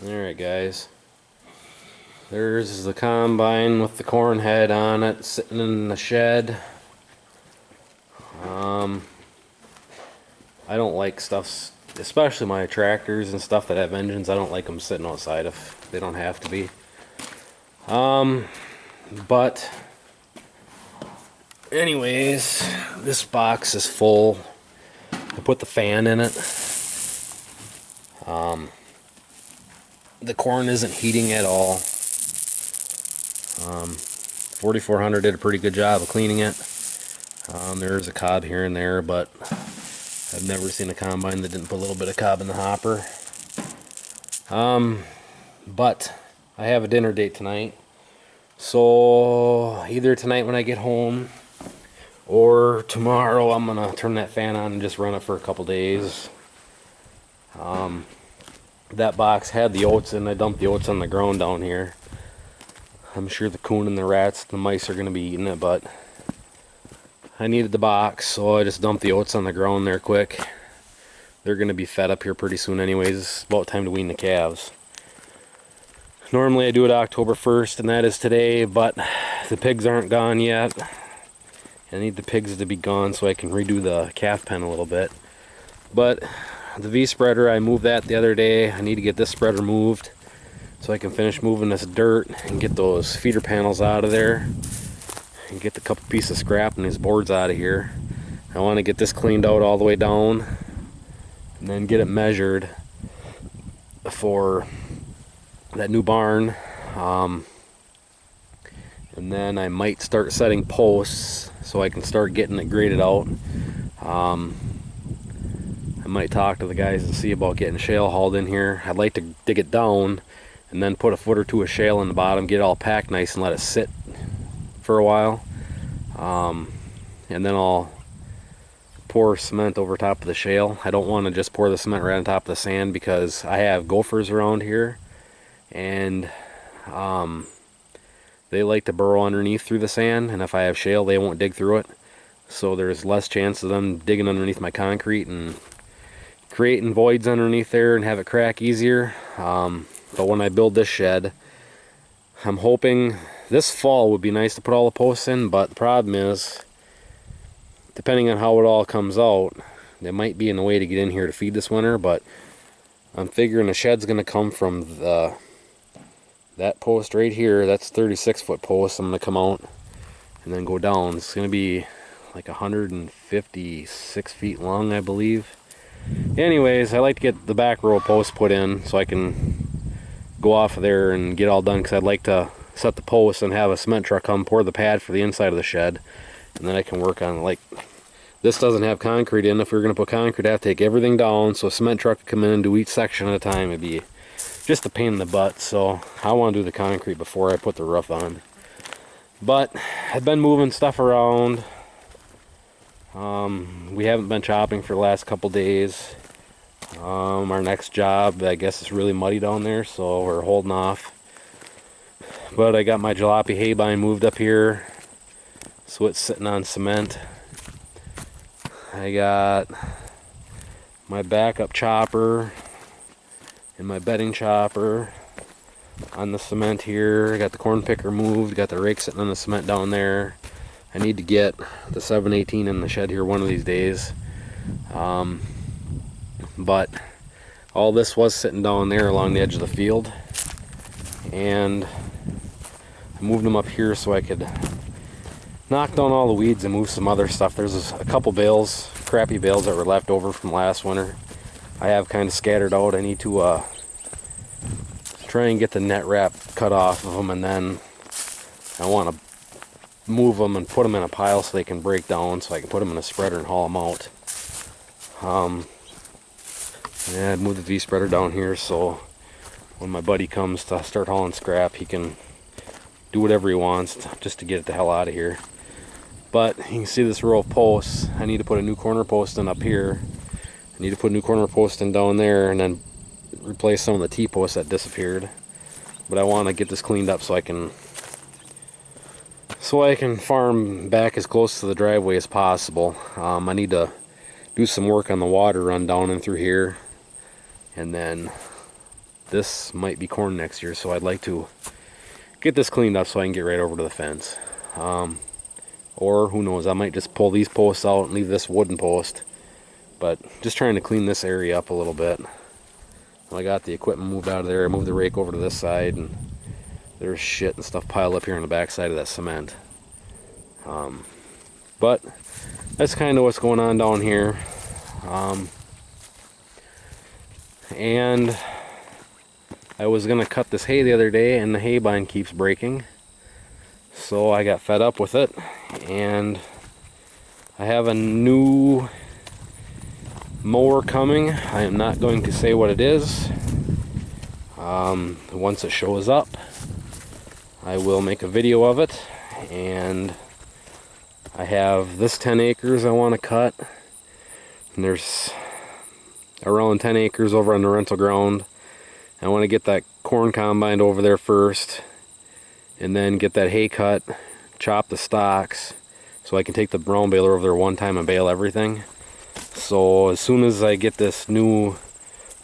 Alright guys, there's the combine with the corn head on it sitting in the shed. I don't like stuff, especially my tractors and stuff that have engines, I don't like them sitting outside if they don't have to be. But anyways, this box is full. I put the fan in it. The corn isn't heating at all. 4400 did a pretty good job of cleaning it. There's a cob here and there, but I've never seen a combine that didn't put a little bit of cob in the hopper. But I have a dinner date tonight, so either tonight when I get home or tomorrow I'm gonna turn that fan on and just run it for a couple days. That box had the oats in. I dumped the oats on the ground down here. I'm sure the coon and the rats, the mice are gonna be eating it, but I needed the box, so I just dumped the oats on the ground there quick. They're gonna be fed up here pretty soon anyways. It's about time to wean the calves. Normally I do it October 1st, and that is today, but the pigs aren't gone yet. I need the pigs to be gone so I can redo the calf pen a little bit. But the V-spreader, I moved that the other day. I need to get this spreader moved so I can finish moving this dirt and get those feeder panels out of there and get the couple pieces of scrap and these boards out of here. I want to get this cleaned out all the way down and then get it measured for that new barn. And then I might start setting posts so I can start getting it graded out. I might talk to the guys and see about getting shale hauled in here. I'd like to dig it down and then put a foot or two of shale in the bottom, get it all packed nice and let it sit for a while. And then I'll pour cement over top of the shale. I don't want to just pour the cement right on top of the sand because I have gophers around here, and they like to burrow underneath through the sand, and if I have shale they won't dig through it, so there's less chance of them digging underneath my concrete and creating voids underneath there and have it crack easier. But when I build this shed, I'm hoping this fall would be nice to put all the posts in, but the problem is, depending on how it all comes out, there might be a way to get in here to feed this winter, but I'm figuring the shed's going to come from that post right here. That's 36-foot post. I'm going to come out and then go down. It's going to be like 156 feet long, I believe. Anyways, I like to get the back row post put in so I can go off of there and get all done, because I'd like to set the post and have a cement truck come pour the pad for the inside of the shed, and then I can work on, like, this doesn't have concrete in. If we were going to put concrete, I'd have to take everything down, so a cement truck could come in and do each section at a time. It'd be just a pain in the butt, so I want to do the concrete before I put the roof on. But I've been moving stuff around. We haven't been chopping for the last couple days. Our next job, I guess it's really muddy down there, so we're holding off. But I got my jalopy haybine moved up here, so it's sitting on cement. I got my backup chopper and my bedding chopper on the cement here. I got the corn picker moved, got the rake sitting on the cement down there. I need to get the 718 in the shed here one of these days. But all this was sitting down there along the edge of the field, and I moved them up here so I could knock down all the weeds and move some other stuff. There's a couple bales, crappy bales that were left over from last winter. I have kind of scattered out. I need to try and get the net wrap cut off of them, and then I want to move them and put them in a pile so they can break down, so I can put them in a spreader and haul them out. Yeah, I moved the V-spreader down here so when my buddy comes to start hauling scrap, he can do whatever he wants just to get it the hell out of here. But you can see this row of posts. I need to put a new corner post in up here. I need to put a new corner post in down there, and then replace some of the T-posts that disappeared. But I want to get this cleaned up so I can farm back as close to the driveway as possible. I need to do some work on the water run down and through here, and then this might be corn next year, so I'd like to get this cleaned up so I can get right over to the fence. Or who knows, I might just pull these posts out and leave this wooden post. But just trying to clean this area up a little bit. I got the equipment moved out of there. I moved the rake over to this side, and there's shit and stuff piled up here on the back side of that cement. But that's kind of what's going on down here. And I was gonna cut this hay the other day, and the hay bind keeps breaking, so I got fed up with it, and I have a new mower coming. I am not going to say what it is. Once it shows up, I will make a video of it. And I have this 10 acres I want to cut, and there's around 10 acres over on the rental ground. I want to get that corn combined over there first, and then get that hay cut, chop the stalks, so I can take the brown baler over there one time and bale everything. So as soon as I get this new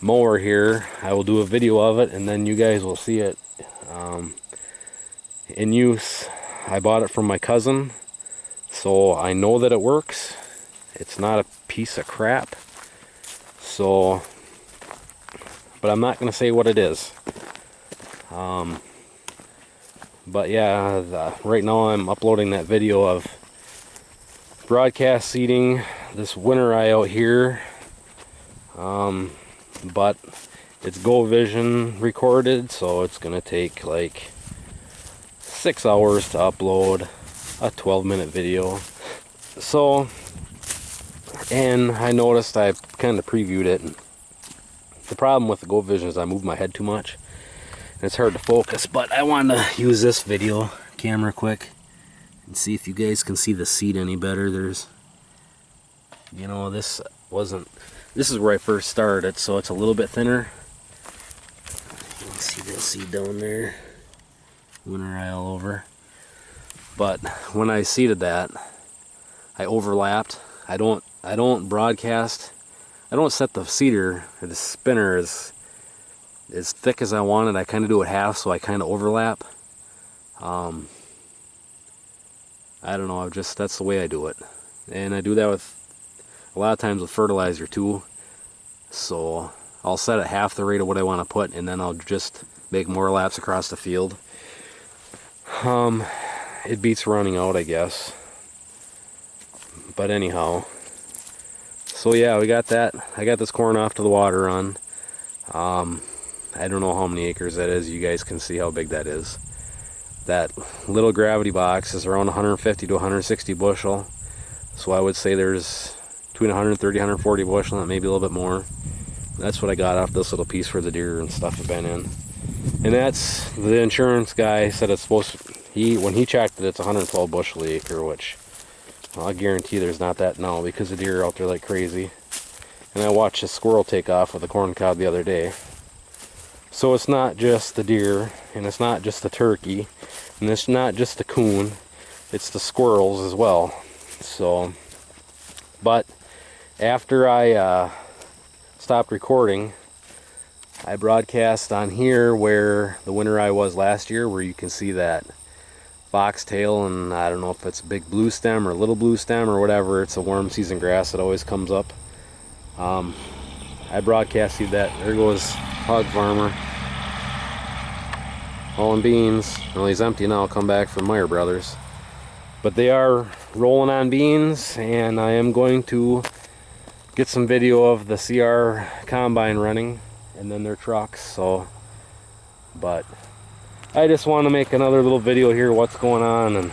mower here, I will do a video of it, and then you guys will see it in use. I bought it from my cousin, so I know that it works. It's not a piece of crap. So, but I'm not going to say what it is. But yeah, right now I'm uploading that video of broadcast seeding this winter rye out here. But it's GoVision recorded, so it's going to take like 6 hours to upload a 12-minute video. So, and I noticed I kind of previewed it. The problem with the GoVision is I move my head too much, and it's hard to focus. But I wanted to use this video camera quick and see if you guys can see the seed any better. There's, you know, this is where I first started, so it's a little bit thinner. You can see that seed down there. Winter rye all over. But when I seeded that, I overlapped. I don't broadcast. I don't set the seeder or the spinner as thick as I wanted. I kind of do it half, so I kind of overlap. I don't know. That's the way I do it, and I do that with a lot of times with fertilizer too. So I'll set it half the rate of what I want to put, and then I'll just make more laps across the field. It beats running out, I guess. But anyhow, so yeah, we got that. I got this corn off to the water run. I don't know how many acres that is. You guys can see how big that is. That little gravity box is around 150 to 160 bushel. So I would say there's between 130 and 140 bushel, and maybe a little bit more. That's what I got off this little piece where the deer and stuff have been in. And that's, the insurance guy said it's supposed to, when he checked it, it's 112 bushel an acre, which I'll guarantee there's not that now, because the deer are out there like crazy. And I watched a squirrel take off with a corn cob the other day. So it's not just the deer, and it's not just the turkey, and it's not just the coon, it's the squirrels as well. So, but after I stopped recording, I broadcast on here where the winter rye was last year, where you can see that foxtail, and I don't know if it's big blue stem or little blue stem or whatever. It's a warm season grass that always comes up. I broadcasted that. There goes Hog Farmer hauling beans. Well, he's empty now. I'll come back from Meyer Brothers. But they are rolling on beans, and I am going to get some video of the CR combine running, and then their trucks. So, but I just want to make another little video here, what's going on. And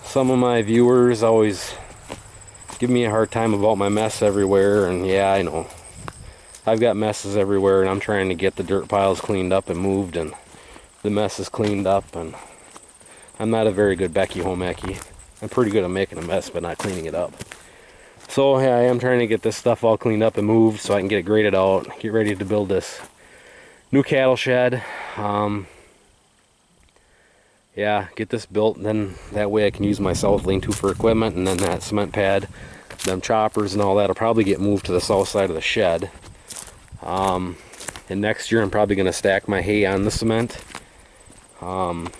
some of my viewers always give me a hard time about my mess everywhere, and yeah, I know I've got messes everywhere, and I'm trying to get the dirt piles cleaned up and moved, and the mess is cleaned up. And I'm not a very good Becky Homeki. I'm pretty good at making a mess but not cleaning it up. So yeah, I am trying to get this stuff all cleaned up and moved so I can get it graded out, get ready to build this new cattle shed. Yeah, get this built, and then that way I can use my south lean-to for equipment, and then that cement pad, them choppers and all that will probably get moved to the south side of the shed. And next year I'm probably going to stack my hay on the cement. And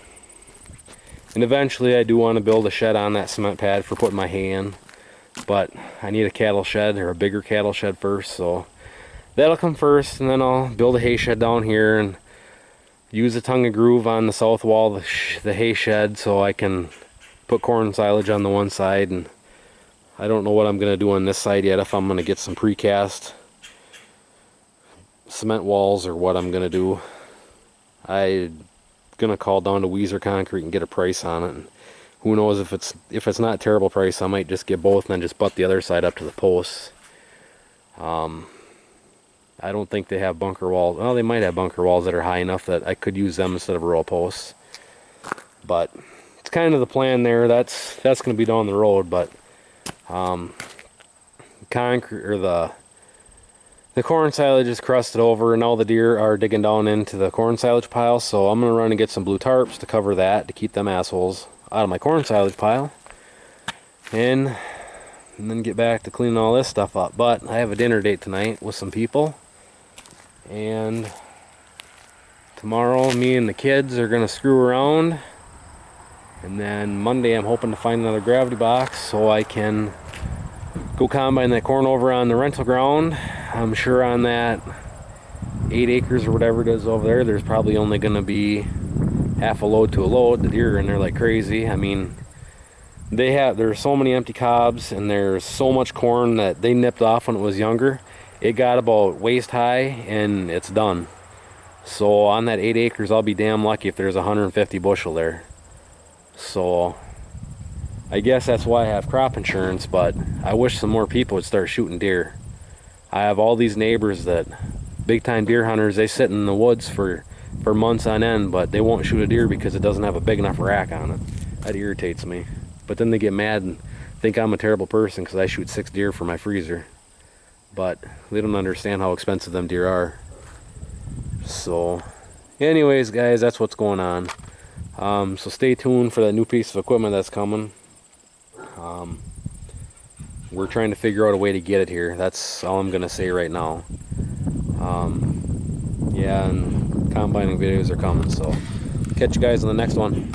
eventually I do want to build a shed on that cement pad for putting my hay in. But I need a cattle shed, or a bigger cattle shed first, so that'll come first, and then I'll build a hay shed down here and use a tongue and groove on the south wall of the hay shed so I can put corn silage on the one side. And I don't know what I'm going to do on this side yet, if I'm going to get some precast cement walls or what I'm going to do. I'm going to call down to Weiser Concrete and get a price on it. And who knows, if it's not a terrible price, I might just get both and then just butt the other side up to the posts. I don't think they have bunker walls. Well, they might have bunker walls that are high enough that I could use them instead of a row of posts. But it's kind of the plan there. That's going to be down the road. But concrete, or the corn silage is crusted over, and all the deer are digging down into the corn silage pile. So I'm going to run and get some blue tarps to cover that, to keep them assholes out of my corn silage pile. And then get back to cleaning all this stuff up. But I have a dinner date tonight with some people. And tomorrow me and the kids are going to screw around. And then Monday I'm hoping to find another gravity box so I can go combine that corn over on the rental ground. I'm sure on that 8 acres or whatever it is over there, there's probably only going to be half a load to a load. The deer are in there like crazy. I mean, there's so many empty cobs, and there's so much corn that they nipped off when it was younger. It got about waist high and it's done. So on that 8 acres, I'll be damn lucky if there's 150 bushel there. So I guess that's why I have crop insurance, but I wish some more people would start shooting deer. I have all these neighbors that, big time deer hunters, they sit in the woods for months on end, but they won't shoot a deer because it doesn't have a big enough rack on it. That irritates me. But then they get mad and think I'm a terrible person because I shoot 6 deer for my freezer. But they don't understand how expensive them deer are. So anyways, guys, that's what's going on. So stay tuned for that new piece of equipment that's coming. We're trying to figure out a way to get it here. That's all I'm gonna say right now. Yeah, and combining videos are coming, so catch you guys in the next one.